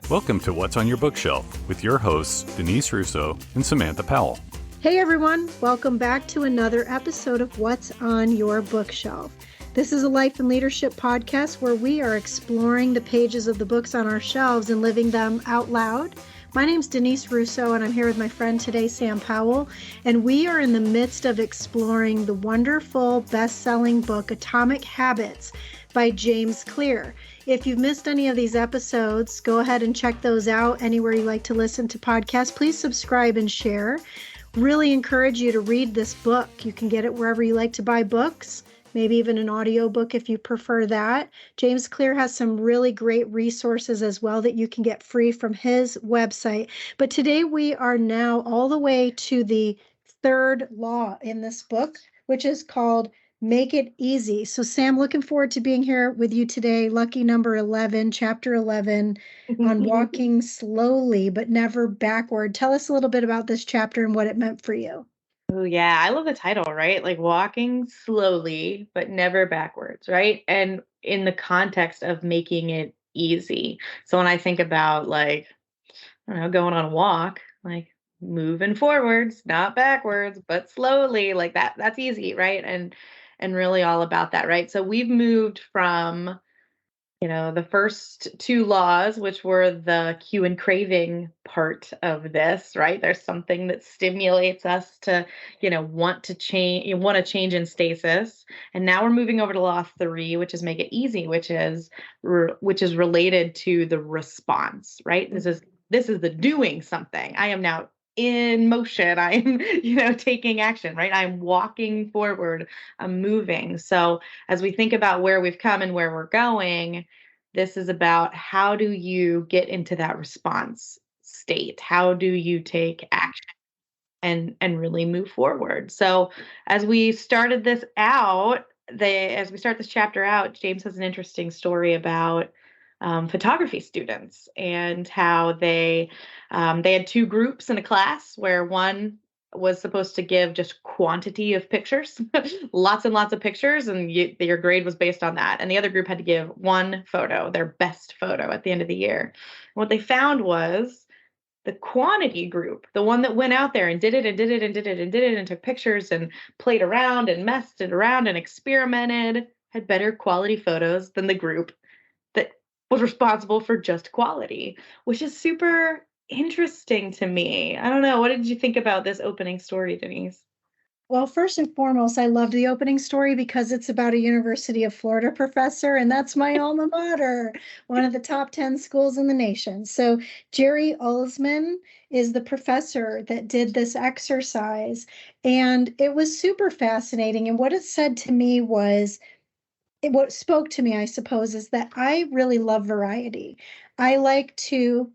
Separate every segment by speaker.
Speaker 1: Welcome to What's on Your Bookshelf with your hosts, Denise Russo and Samantha Powell.
Speaker 2: Hey everyone, welcome back to another episode of What's on Your Bookshelf. This is a life and leadership podcast where we are exploring the pages of the books on our shelves and living them out loud. My name's Denise Russo and I'm here with my friend today, Sam Powell, and we are in the midst of exploring the wonderful best-selling book, Atomic Habits by James Clear. If you've missed any of these episodes, go ahead and check those out anywhere you like to listen to podcasts. Please subscribe and share. Really encourage you to read this book. You can get it wherever you like to buy books, maybe even an audiobook if you prefer that. James Clear has some really great resources as well that you can get free from his website. But today we are now all the way to the third law in this book, which is called Make It Easy. So Sam, looking forward to being here with you today. Lucky number 11, chapter 11 on walking slowly but never backward. Tell us a little bit about this chapter and what it meant for you.
Speaker 3: Oh, yeah. I love the title, right? Like walking slowly, but never backwards, right? And in the context of making it easy. So when I think about I don't know, going on a walk, like moving forwards, not backwards, but slowly, like that's easy, right? And really all about that, right? So we've moved from the first two laws, which were the cue and craving part of this, right? There's something that stimulates us to, want to change, you want to change in stasis. And now we're moving over to law 3, which is make it easy, which is related to the response, right? This is the doing something. I am now in motion. I'm, taking action, right? I'm walking forward. I'm moving. So as we think about where we've come and where we're going, this is about how do you get into that response state? How do you take action and really move forward? So as we started this out, as we start this chapter out, James has an interesting story about photography students and how they had two groups in a class where one was supposed to give just quantity of pictures, lots and lots of pictures, and your grade was based on that. And the other group had to give one photo, their best photo at the end of the year. And what they found was the quantity group, the one that went out there and did it and did it and did it and did it and took pictures and played around and messed it around and experimented, had better quality photos than the group that was responsible for just quality, which is super interesting to me. I don't know. What did you think about this opening story, Denise?
Speaker 2: Well, first and foremost, I loved the opening story because it's about a University of Florida professor, and that's my alma mater, one of the top 10 schools in the nation. So Jerry Ulsman is the professor that did this exercise, and it was super fascinating. And what it said to me was, what spoke to me, I suppose, is that I really love variety. I like to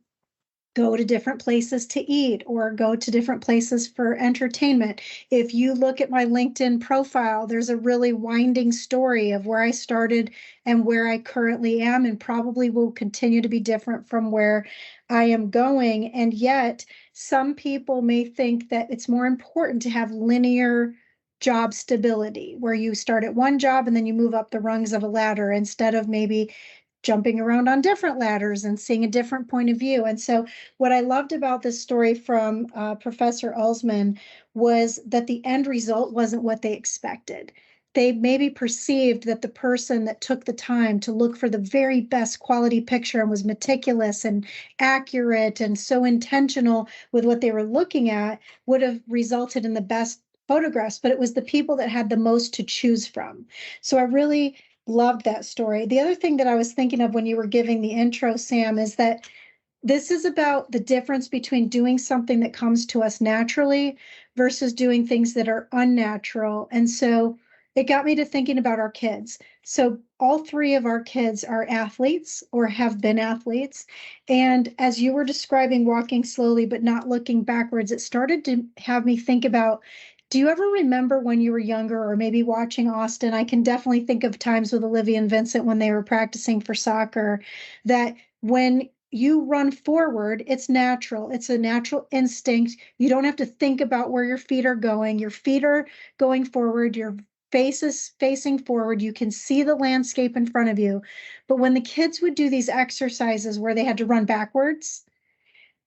Speaker 2: go to different places to eat or go to different places for entertainment. If you look at my LinkedIn profile, there's a really winding story of where I started and where I currently am, and probably will continue to be different from where I am going. And yet, some people may think that it's more important to have linear job stability, where you start at one job and then you move up the rungs of a ladder instead of maybe jumping around on different ladders and seeing a different point of view. And so what I loved about this story from Professor Ulsman was that the end result wasn't what they expected. They maybe perceived that the person that took the time to look for the very best quality picture and was meticulous and accurate and so intentional with what they were looking at would have resulted in the best photographs, but it was the people that had the most to choose from. So I really loved that story. The other thing that I was thinking of when you were giving the intro, Sam, is that this is about the difference between doing something that comes to us naturally versus doing things that are unnatural. And so it got me to thinking about our kids. So all 3 of our kids are athletes or have been athletes. And as you were describing walking slowly but not looking backwards, it started to have me think about, do you ever remember when you were younger or maybe watching Austin? I can definitely think of times with Olivia and Vincent when they were practicing for soccer, that when you run forward, it's natural. It's a natural instinct. You don't have to think about where your feet are going. Your feet are going forward. Your facing forward. You can see the landscape in front of you. But when the kids would do these exercises where they had to run backwards,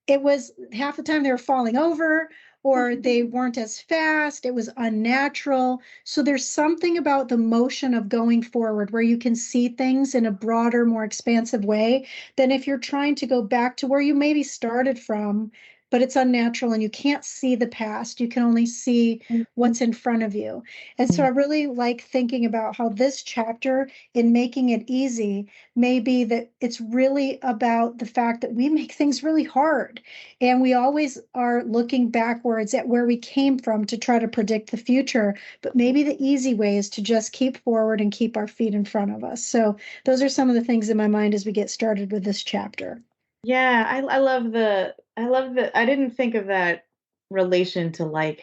Speaker 2: it was half the time they were falling over or they weren't as fast. It was unnatural. So there's something about the motion of going forward where you can see things in a broader, more expansive way than if you're trying to go back to where you maybe started from, but it's unnatural and you can't see the past. You can only see what's in front of you. And so I really like thinking about how this chapter, in making it easy, may be that it's really about the fact that we make things really hard. And we always are looking backwards at where we came from to try to predict the future. But maybe the easy way is to just keep forward and keep our feet in front of us. So those are some of the things in my mind as we get started with this chapter.
Speaker 3: Yeah, I love the I didn't think of that relation to like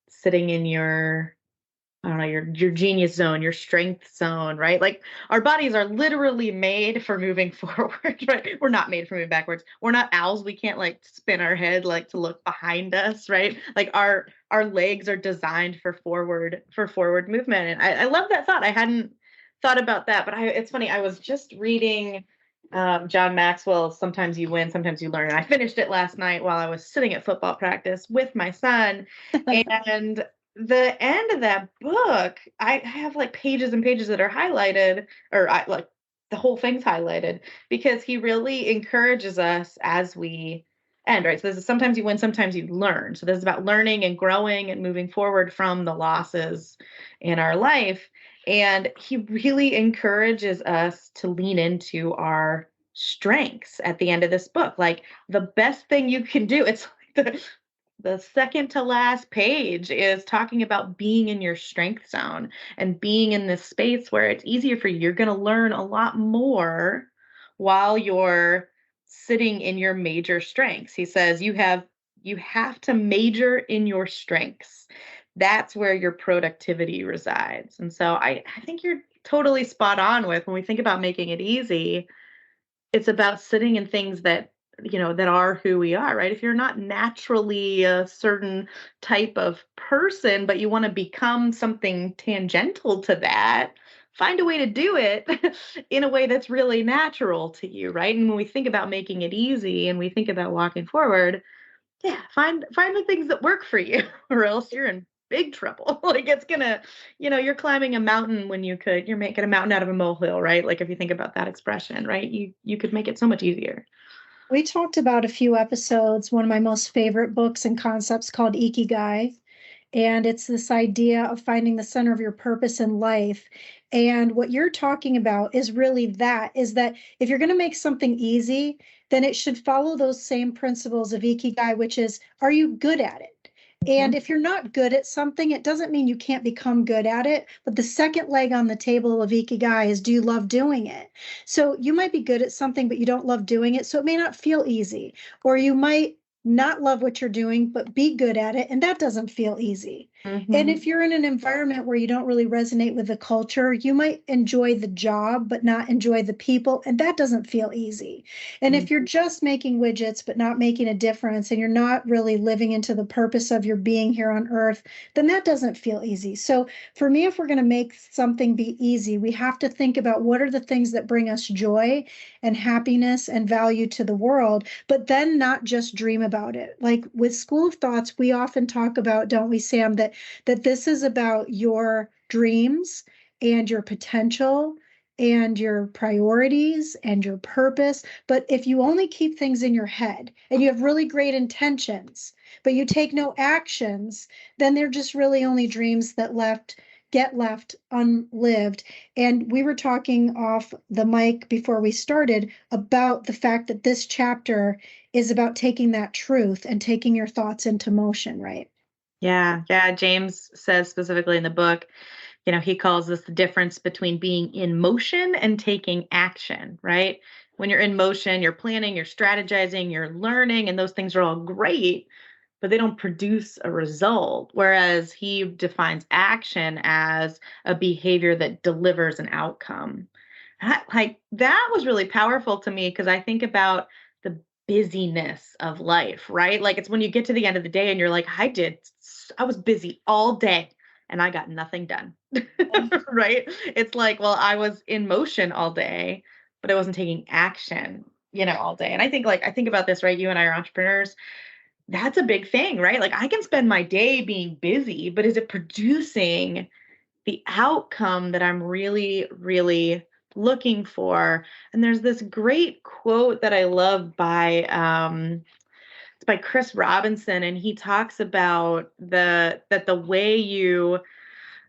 Speaker 3: sitting in your, I don't know, your genius zone, your strength zone, right? Like our bodies are literally made for moving forward, right? We're not made for moving backwards. We're not owls. We can't like spin our head like to look behind us, right? Like our legs are designed for forward movement. And I love that thought. I hadn't thought about that, but it's funny. I was just reading John Maxwell's "Sometimes You Win, Sometimes You Learn," and I finished it last night while I was sitting at football practice with my son, and the end of that book, I have like pages and pages that are highlighted, or I like the whole thing's highlighted because he really encourages us as we end, right? So this is sometimes you win, sometimes you learn. So this is about learning and growing and moving forward from the losses in our life. And he really encourages us to lean into our strengths at the end of this book. Like the best thing you can do, it's like the second to last page is talking about being in your strength zone and being in this space where it's easier for you. You're going to learn a lot more while you're sitting in your major strengths. He says you have to major in your strengths. That's where your productivity resides. And so I think you're totally spot on with when we think about making it easy, it's about sitting in things that that are who we are, right? If you're not naturally a certain type of person but you want to become something tangential to that, find a way to do it in a way that's really natural to you, right? And when we think about making it easy and we think about walking forward, yeah, find the things that work for you or else you're in big trouble. Like it's gonna, you're climbing a mountain when you're making a mountain out of a molehill, right? Like if you think about that expression, right? You could make it so much easier.
Speaker 2: We talked about a few episodes, one of my most favorite books and concepts called Ikigai. And it's this idea of finding the center of your purpose in life. And what you're talking about is really that is that if you're going to make something easy, then it should follow those same principles of Ikigai, which is, are you good at it? And
Speaker 3: Mhm.
Speaker 2: if you're not good at something, it doesn't mean you can't become good at it. But the second leg on the table of Ikigai is, do you love doing it? So you might be good at something, but you don't love doing it. So it may not feel easy. Or you might not love what you're doing, but be good at it. And that doesn't feel easy. And if
Speaker 3: Mhm.
Speaker 2: you're in an environment where you don't really resonate with the culture, you might enjoy the job, but not enjoy the people. And that doesn't feel easy. And if you're just making widgets, but not making a difference, and you're not really living into the purpose of your being here on earth, then that doesn't feel easy. So for me, if we're going to make something be easy, we have to think about what are the things that bring us joy and happiness and value to the world, but then not just dream about it. Like with School of Thoughts, we often talk about, don't we, Sam, that this is about your dreams and your potential and your priorities and your purpose. But if you only keep things in your head and you have really great intentions, but you take no actions, then they're just really only dreams that get left unlived. And we were talking off the mic before we started about the fact that this chapter is about taking that truth and taking your thoughts into motion, right?
Speaker 3: Yeah, yeah. James says specifically in the book, he calls this the difference between being in motion and taking action, right? When you're in motion, you're planning, you're strategizing, you're learning, and those things are all great, but they don't produce a result. Whereas he defines action as a behavior that delivers an outcome. Like that was really powerful to me because I think about the busyness of life, right? Like it's when you get to the end of the day and you're like, I was busy all day. and I got nothing done. Right? It's like, well, I was in motion all day, but I wasn't taking action, all day. And I think about this, right? You and I are entrepreneurs. That's a big thing, right? Like I can spend my day being busy, but is it producing the outcome that I'm really, really looking for? And there's this great quote that I love it's by Chris Robinson, and he talks about the way you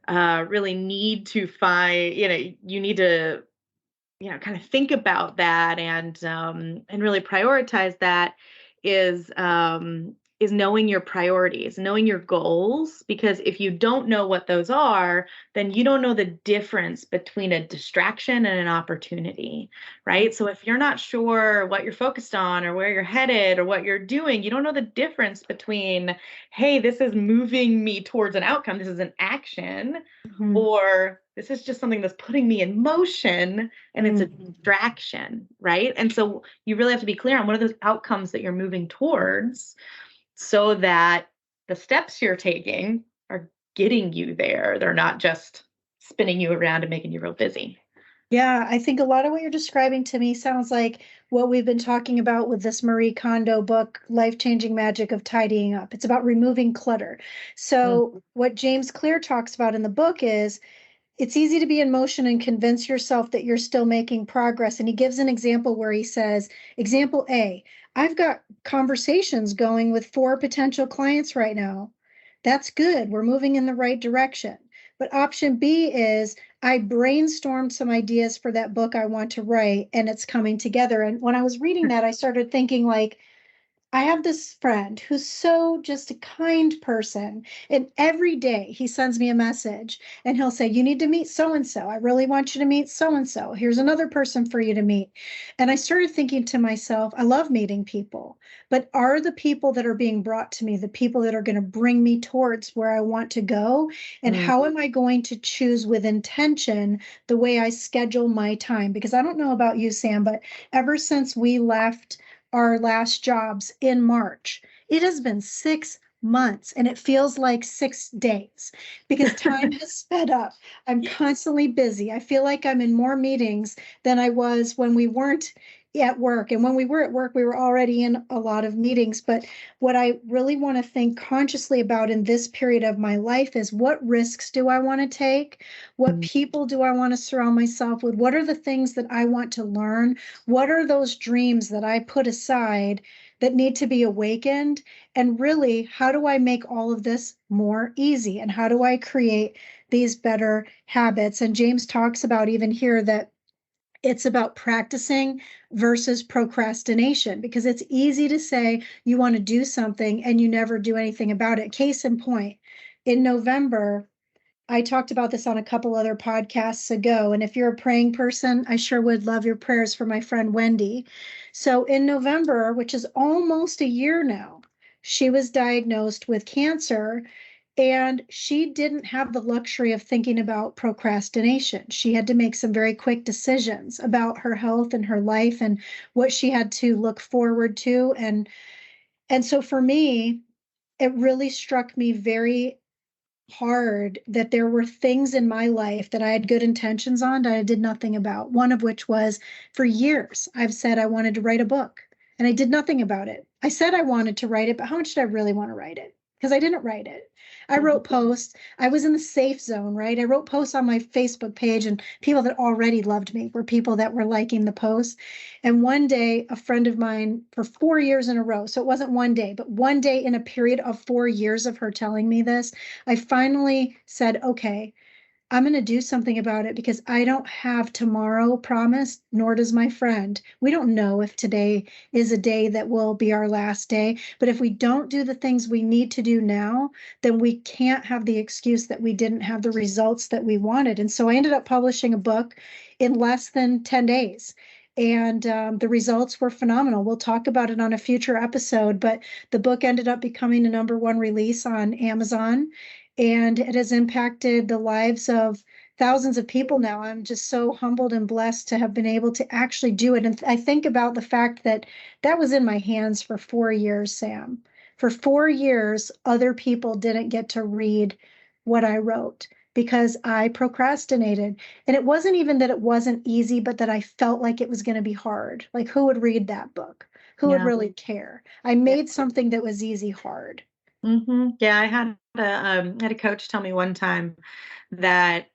Speaker 3: really need to find, you need to, kind of think about that and really prioritize that is knowing your priorities, knowing your goals, because if you don't know what those are, then you don't know the difference between a distraction and an opportunity, right? So if you're not sure what you're focused on or where you're headed or what you're doing, you don't know the difference between, hey, this is moving me towards an outcome, this is an action, or this is just something that's putting me in motion and it's a distraction, right? And so you really have to be clear on what are those outcomes that you're moving towards so that the steps you're taking are getting you there. They're not just spinning you around and making you real busy.
Speaker 2: Yeah, I think a lot of what you're describing to me sounds like what we've been talking about with this Marie Kondo book, Life-Changing Magic of Tidying Up. It's about removing clutter. So, what James Clear talks about in the book is it's easy to be in motion and convince yourself that you're still making progress. And he gives an example where he says, example A, I've got conversations going with 4 potential clients right now. That's good. We're moving in the right direction. But option B is I brainstormed some ideas for that book I want to write and it's coming together. And when I was reading that, I started thinking like, I have this friend who's so just a kind person. And every day he sends me a message and he'll say, you need to meet so and so. I really want you to meet so and so. Here's another person for you to meet. And I started thinking to myself, I love meeting people, but are the people that are being brought to me the people that are going to bring me towards where I want to go? And how am I going to choose with intention the way I schedule my time? Because I don't know about you, Sam, but ever since we left our last jobs in March, it has been 6 months and it feels like 6 days because time has sped up. I'm constantly busy. I feel like I'm in more meetings than I was when we weren't at work. And when we were at work, we were already in a lot of meetings. But what I really want to think consciously about in this period of my life is what risks do I want to take? What people do I want to surround myself with? What are the things that I want to learn? What are those dreams that I put aside that need to be awakened? And really, how do I make all of this more easy? And how do I create these better habits? And James talks about even here that it's about practicing versus procrastination because it's easy to say you want to do something and you never do anything about it. Case in point, in November, I talked about this on a couple other podcasts ago. And if you're a praying person, I sure would love your prayers for my friend Wendy. So in November, which is almost a year now, she was diagnosed with cancer and she didn't have the luxury of thinking about procrastination. She had to make some very quick decisions about her health and her life and what she had to look forward to. And so for me, it really struck me very hard that there were things in my life that I had good intentions on that I did nothing about. One of which was for years, I've said I wanted to write a book and I did nothing about it. I said I wanted to write it, but how much did I really want to write it? Because I didn't write it. I wrote posts. I was in the safe zone, right? I wrote posts on my Facebook page, and people that already loved me were people that were liking the posts. And one day, a friend of mine for 4 years in a row, so it wasn't one day, but one day in a period of 4 years of her telling me this, I finally said, okay, I'm going to do something about it because I don't have tomorrow promised, nor does my friend. We don't know if today is a day that will be our last day. But if we don't do the things we need to do now, then we can't have the excuse that we didn't have the results that we wanted. And so I ended up publishing a book in less than 10 days. And the results were phenomenal. We'll talk about it on a future episode, but the book ended up becoming a #1 release on Amazon. And it has impacted the lives of thousands of people now. I'm just so humbled and blessed to have been able to actually do it. And I think about the fact that that was in my hands for 4 years, Sam. For 4 years, other people didn't get to read what I wrote because I procrastinated. And it wasn't even that it wasn't easy, but that I felt like it was going to be hard. Like, who would read that book? Who would
Speaker 3: Yeah.
Speaker 2: really care? I made something that was easy hard.
Speaker 3: Yeah, I had a coach tell me one time that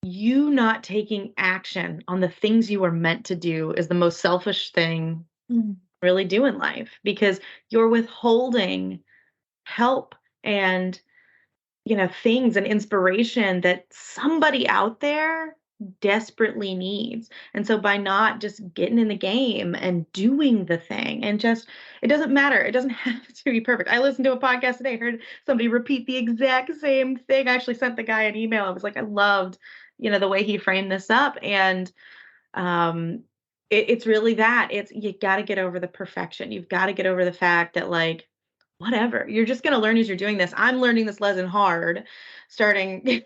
Speaker 3: you not taking action on the things you are meant to do is the most selfish thing
Speaker 2: Mm.
Speaker 3: really do in life, because you're withholding help and things and inspiration that somebody out there desperately needs. And so by not just getting in the game and doing the thing, and just, it doesn't matter. It doesn't have to be perfect. I listened to a podcast today, heard somebody repeat the exact same thing. I actually sent the guy an email. I was like, I loved, the way he framed this up. And um it's really that. It's, you got to get over the perfection. You've got to get over the fact that, like, whatever, you're just going to learn as you're doing this. I'm learning this lesson hard, starting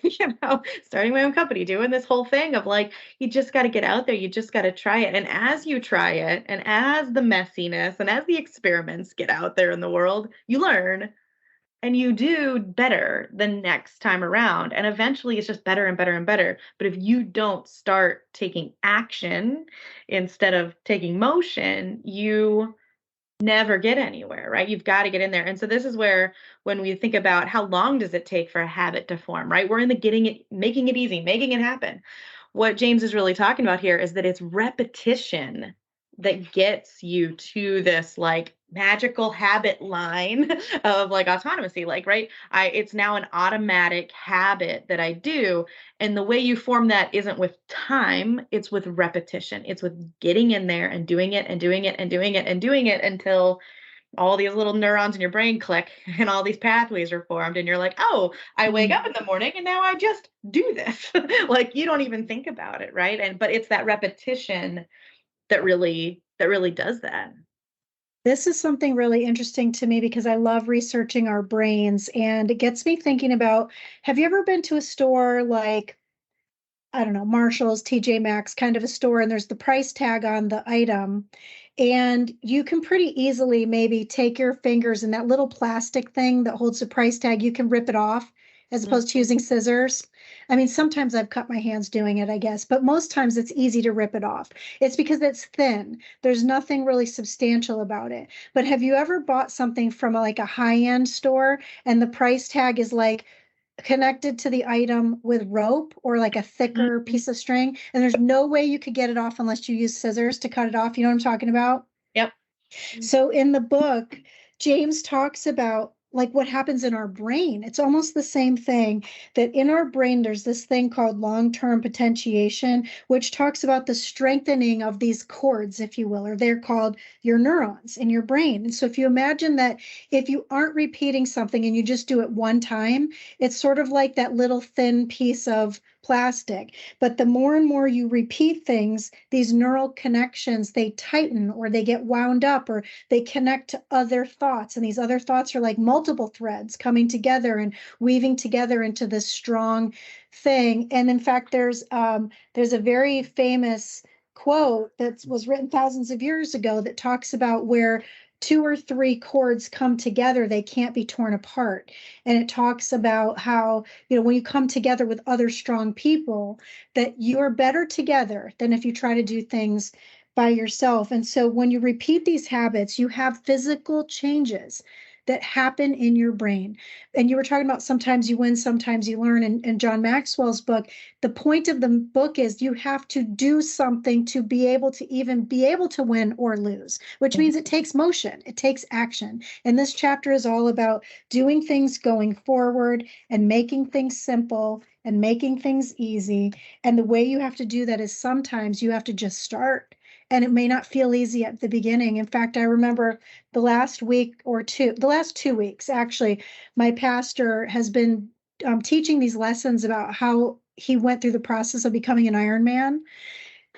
Speaker 3: starting my own company, doing this whole thing of, like, you just got to get out there, you just got to try it. And as you try it, and as the messiness and as the experiments get out there in the world, you learn, and you do better the next time around. And eventually it's just better and better and better. But if you don't start taking action instead of taking motion, you never get anywhere, right? You've got to get in there. And so this is where, when we think about how long does it take for a habit to form, right? We're in the getting it, making it easy, making it happen. What James is really talking about here is that it's repetition that gets you to this, like, magical habit line of, like, autonomy, like, right? It's now an automatic habit that I do. And the way you form that isn't with time, it's with repetition. It's with getting in there and doing it and doing it and doing it and doing it until all these little neurons in your brain click and all these pathways are formed, and you're like, oh, I wake up in the morning and now I just do this. Like, you don't even think about it, right? But it's that repetition that really does that.
Speaker 2: This is something really interesting to me because I love researching our brains, and it gets me thinking about, have you ever been to a store like, I don't know, Marshall's, TJ Maxx, kind of a store, and there's the price tag on the item. And you can pretty easily maybe take your fingers and that little plastic thing that holds the price tag, you can rip it off as opposed to using scissors. I mean, sometimes I've cut my hands doing it, I guess, but most times it's easy to rip it off. It's because it's thin. There's nothing really substantial about it. But have you ever bought something from like a high-end store and the price tag is like connected to the item with rope or like a thicker piece of string, and there's no way you could get it off unless you use scissors to cut it off? You know what I'm talking about?
Speaker 3: Yep.
Speaker 2: So in the book, James talks about like what happens in our brain. It's almost the same thing, that in our brain, there's this thing called long-term potentiation, which talks about the strengthening of these cords, if you will, or they're called your neurons in your brain. And so if you imagine that if you aren't repeating something and you just do it one time, it's sort of like that little thin piece of plastic. But the more and more you repeat things, these neural connections, they tighten or they get wound up or they connect to other thoughts. And these other thoughts are like multiple threads coming together and weaving together into this strong thing. And in fact, there's a very famous quote that was written thousands of years ago that talks about where two or three cords come together, they can't be torn apart. And it talks about how, when you come together with other strong people, that you're better together than if you try to do things by yourself. And so when you repeat these habits, you have physical changes that happen in your brain. And you were talking about sometimes you win, sometimes you learn. And in John Maxwell's book, the point of the book is you have to do something to be able to even be able to win or lose, which means it takes motion, it takes action. And this chapter is all about doing things going forward and making things simple and making things easy. And the way you have to do that is sometimes you have to just start. And it may not feel easy at the beginning. In fact, I remember the last 2 weeks, actually, my pastor has been teaching these lessons about how he went through the process of becoming an Ironman.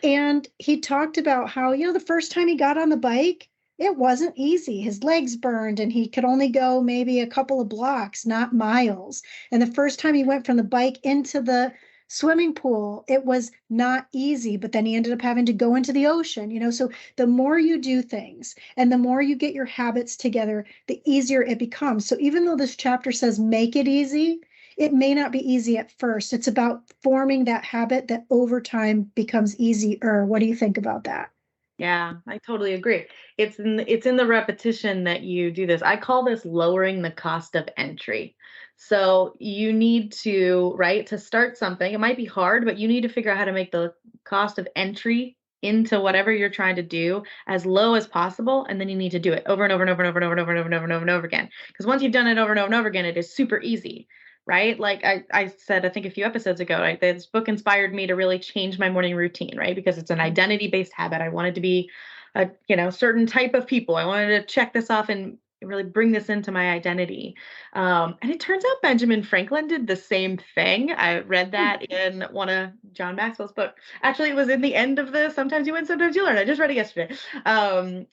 Speaker 2: And he talked about how, the first time he got on the bike, it wasn't easy. His legs burned and he could only go maybe a couple of blocks, not miles. And the first time he went from the bike into the swimming pool, it was not easy, but then he ended up having to go into the ocean. So the more you do things and the more you get your habits together, the easier it becomes. So even though this chapter says make it easy, it may not be easy at first. It's about forming that habit that over time becomes easier. What do you think about that?
Speaker 3: Yeah, I totally agree. It's in the repetition that you do this. I call this lowering the cost of entry. So you need to, right, to start something. It might be hard, but you need to figure out how to make the cost of entry into whatever you're trying to do as low as possible, and then you need to do it over and over and over and over and over and over and over and over and over and over again. Because once you've done it over and over and over again, it is super easy. Right? Like I said, I think a few episodes ago, right? This book inspired me to really change my morning routine, right? Because it's an identity-based habit. I wanted to be a, certain type of people. I wanted to check this off and really bring this into my identity. And it turns out Benjamin Franklin did the same thing. I read that in one of John Maxwell's books. Actually, it was in the end of the Sometimes You Win, Sometimes You Learn. I just read it yesterday.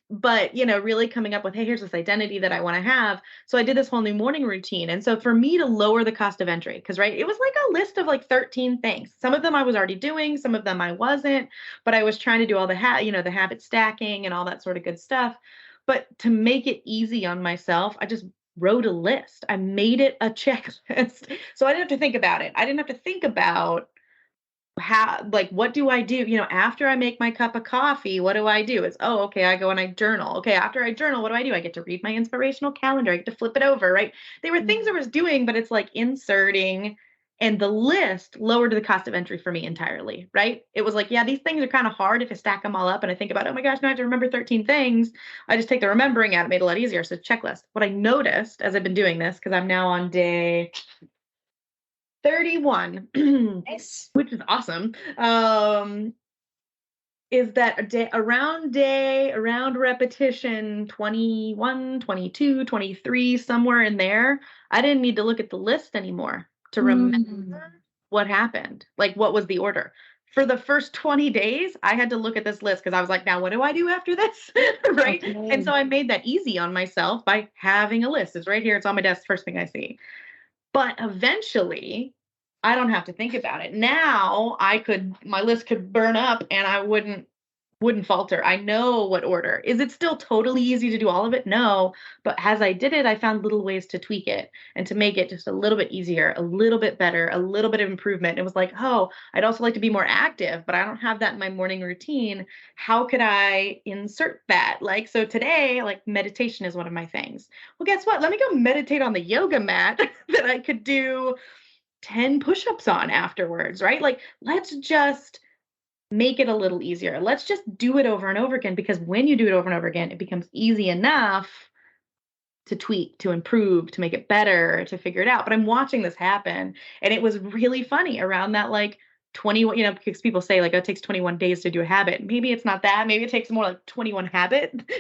Speaker 3: But, really coming up with, hey, here's this identity that I want to have. So I did this whole new morning routine. And so for me to lower the cost of entry, because, right, it was like a list of like 13 things. Some of them I was already doing, some of them I wasn't, but I was trying to do all the the habit stacking and all that sort of good stuff. But to make it easy on myself, I just wrote a list. I made it a checklist. So I didn't have to think about it. I didn't have to think about how, like, what do I do? After I make my cup of coffee, what do I do? It's, oh, okay, I go and I journal. Okay, after I journal, what do I do? I get to read my inspirational calendar. I get to flip it over, right? They were things I was doing, but it's like inserting, and the list lowered the cost of entry for me entirely, right? It was like, yeah, these things are kind of hard if I stack them all up and I think about, oh my gosh, now I have to remember 13 things. I just take the remembering out. It made it a lot easier. So checklist. What I noticed as I've been doing this, because I'm now on day 31,
Speaker 2: Nice.
Speaker 3: which is awesome, is that around repetition 21, 22, 23, somewhere in there, I didn't need to look at the list anymore to remember what happened, like what was the order. For the first 20 days, I had to look at this list because I was like, now what do I do after this? Right?
Speaker 2: Okay.
Speaker 3: And so I made that easy on myself by having a list. It's right here. It's on my desk, first thing I see. But eventually, I don't have to think about it. Now my list could burn up and I wouldn't falter. I know what order. Is it still totally easy to do all of it? No. But as I did it, I found little ways to tweak it and to make it just a little bit easier, a little bit better, a little bit of improvement. It was like, oh, I'd also like to be more active, but I don't have that in my morning routine. How could I insert that? Like, so today, like, meditation is one of my things. Well, guess what? Let me go meditate on the yoga mat that I could do 10 push-ups on afterwards, right? Like, let's just make it a little easier. Let's just do it over and over again, because when you do it over and over again, it becomes easy enough to tweak, to improve, to make it better, to figure it out. But I'm watching this happen. And it was really funny around that, like, 21, because people say, like, oh, it takes 21 days to do a habit. Maybe it's not that. Maybe it takes more like 21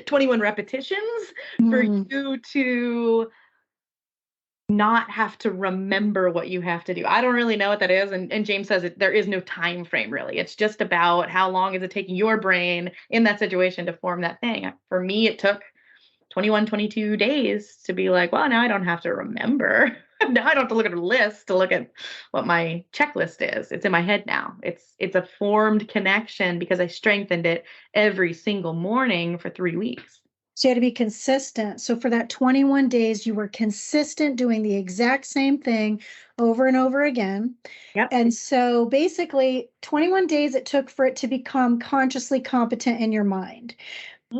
Speaker 3: 21 repetitions for you to not have to remember what you have to do. I don't really know what that is. And James says there is no time frame, really. It's just about how long is it taking your brain in that situation to form that thing. For me, it took 21, 22 days to be like, well, now I don't have to remember. Now I don't have to look at a list to look at what my checklist is. It's in my head now. It's a formed connection because I strengthened it every single morning for 3 weeks.
Speaker 2: So you had to be consistent. So for that 21 days, you were consistent doing the exact same thing over and over again.
Speaker 3: Yep.
Speaker 2: And so basically 21 days it took for it to become consciously competent in your mind.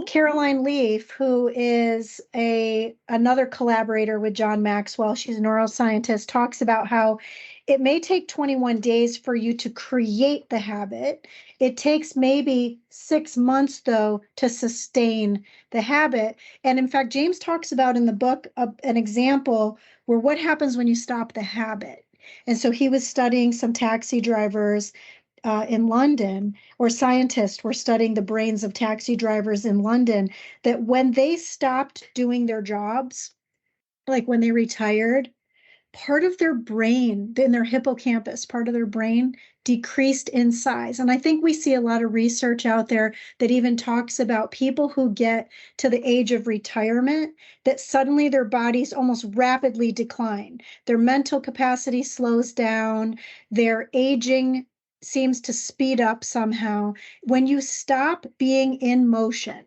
Speaker 2: Caroline Leaf, who is another collaborator with John Maxwell, she's a neuroscientist, talks about how it may take 21 days for you to create the habit. It takes maybe 6 months, though, to sustain the habit. And in fact, James talks about in the book an example where what happens when you stop the habit. And so he was studying some taxi drivers in London, or scientists were studying the brains of taxi drivers in London, that when they stopped doing their jobs, like when they retired, part of their brain, in their hippocampus, part of their brain decreased in size. And I think we see a lot of research out there that even talks about people who get to the age of retirement, that suddenly their bodies almost rapidly decline. Their mental capacity slows down, their aging seems to speed up somehow. When you stop being in motion,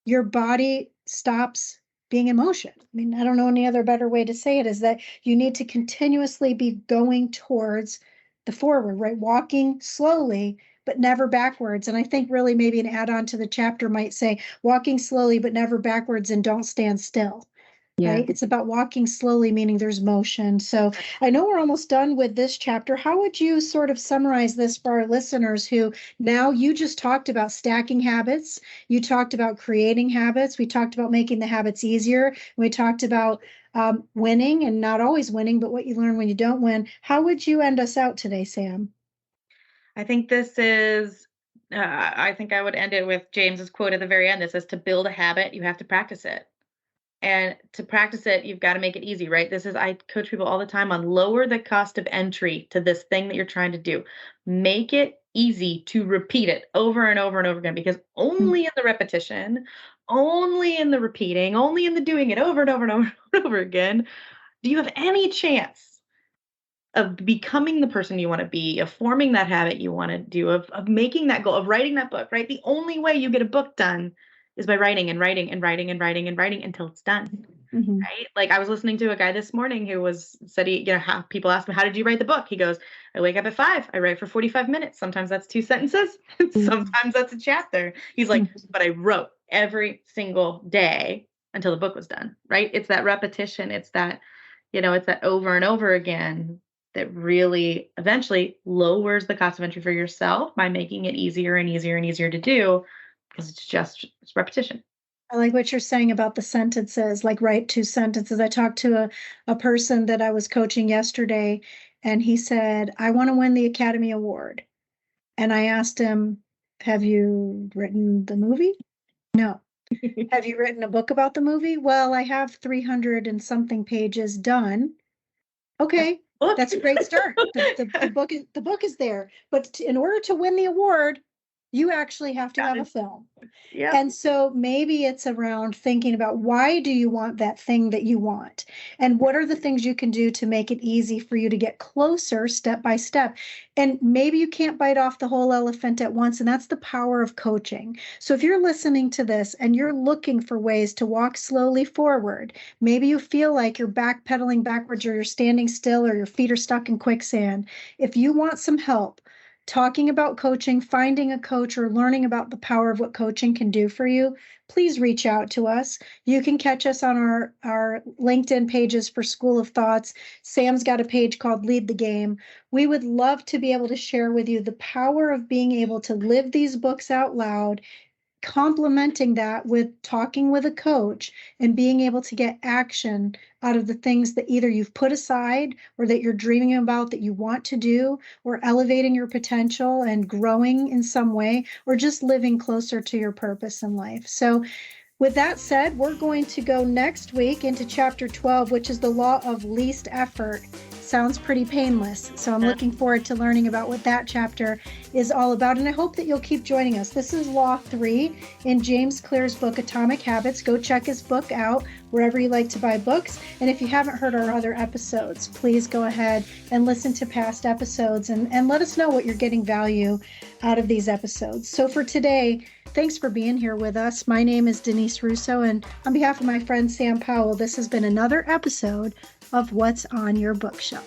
Speaker 2: your body stops being in motion. I mean, I don't know any other better way to say it, is that you need to continuously be going towards the forward, right? Walking slowly, but never backwards. And I think really maybe an add-on to the chapter might say walking slowly, but never backwards, and don't stand still.
Speaker 3: Yeah.
Speaker 2: Right? It's about walking slowly, meaning there's motion. So I know we're almost done with this chapter. How would you sort of summarize this for our listeners who now you just talked about stacking habits, you talked about creating habits, we talked about making the habits easier, we talked about winning and not always winning, but what you learn when you don't win. How would you end us out today, Sam?
Speaker 3: I think this is, I think I would end it with James's quote at the very end. That says, to build a habit, you have to practice it. And to practice it, you've got to make it easy, right? I coach people all the time on lower the cost of entry to this thing that you're trying to do. Make it easy to repeat it over and over and over again, because only in the repetition, only in the repeating, only in the doing it over and over and over and over again, do you have any chance of becoming the person you want to be, of forming that habit you want to do, of making that goal, of writing that book, right? The only way you get a book done is by writing and writing and writing and writing and writing until it's done. Mm-hmm. Right? Like I was listening to a guy this morning who said people ask me, how did you write the book? He goes, I wake up at 5, I write for 45 minutes. Sometimes that's 2 sentences. Sometimes that's a chapter. He's like, but I wrote every single day until the book was done. Right? It's that repetition. It's that, it's that over and over again that really eventually lowers the cost of entry for yourself by making it easier and easier and easier to do, because it's repetition.
Speaker 2: I like what you're saying about the sentences, like write 2 sentences. I talked to a person that I was coaching yesterday, and he said, I want to win the Academy Award. And I asked him, have you written the movie? No. Have you written a book about the movie? Well, I have 300 and something pages done. Okay, that's a great start. The book is there. But in order to win the award, you actually have to have a film. Yeah. And so maybe it's around thinking about, why do you want that thing that you want? And what are the things you can do to make it easy for you to get closer step by step? And maybe you can't bite off the whole elephant at once. And that's the power of coaching. So if you're listening to this and you're looking for ways to walk slowly forward, maybe you feel like you're backpedaling backwards, or you're standing still, or your feet are stuck in quicksand. If you want some help talking about coaching, finding a coach, or learning about the power of what coaching can do for you, please reach out to us. You can catch us on our LinkedIn pages for School of Thoughts. Sam's got a page called Lead the Game. We would love to be able to share with you the power of being able to live these books out loud, complementing that with talking with a coach and being able to get action out of the things that either you've put aside or that you're dreaming about that you want to do, or elevating your potential and growing in some way, or just living closer to your purpose in life. So with that said, we're going to go next week into chapter 12, which is the law of least effort. Sounds pretty painless. So I'm looking forward to learning about what that chapter is all about. And I hope that you'll keep joining us. This is Law 3 in James Clear's book, Atomic Habits. Go check his book out wherever you like to buy books. And if you haven't heard our other episodes, please go ahead and listen to past episodes and let us know what you're getting value out of these episodes. So for today, thanks for being here with us. My name is Denise Russo, and on behalf of my friend Sam Powell, this has been another episode of What's on Your Bookshelf.